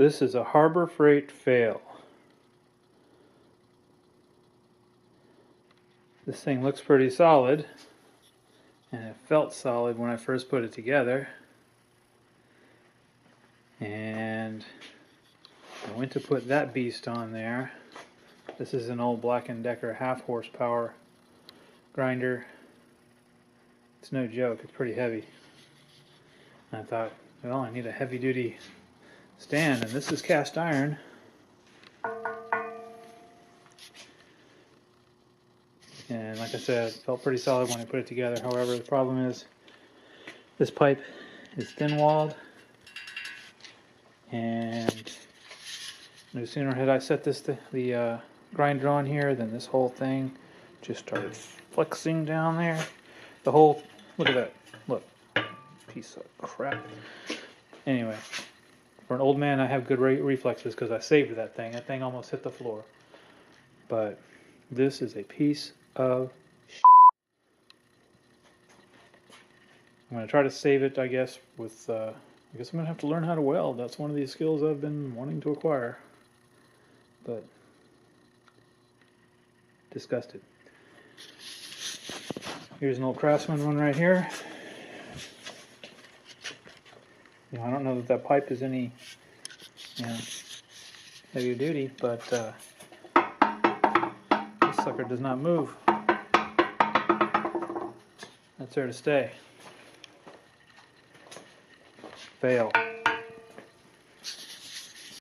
This is a Harbor Freight fail. This thing looks pretty solid, and it felt solid when I first put it together. And I went to put that beast on there. This is an old Black & Decker half horsepower grinder. It's no joke, it's pretty heavy. And I thought, well, I need a heavy duty stand, and this is cast iron. And like I said, it felt pretty solid when I put it together. However, the problem is this pipe is thin walled, and no sooner had I set the grinder on here than this whole thing just started flexing down there. The whole, look at that, look, piece of crap. Anyway, for an old man, I have good reflexes because I saved that thing. That thing almost hit the floor. But this is a piece of shit. I'm going to try to save it, I guess, with, I guess I'm going to have to learn how to weld. That's one of these skills I've been wanting to acquire. But, disgusted. Here's an old Craftsman one right here. You know, I don't know that that pipe is any, you know, heavy duty, but this sucker does not move. That's there to stay. Fail.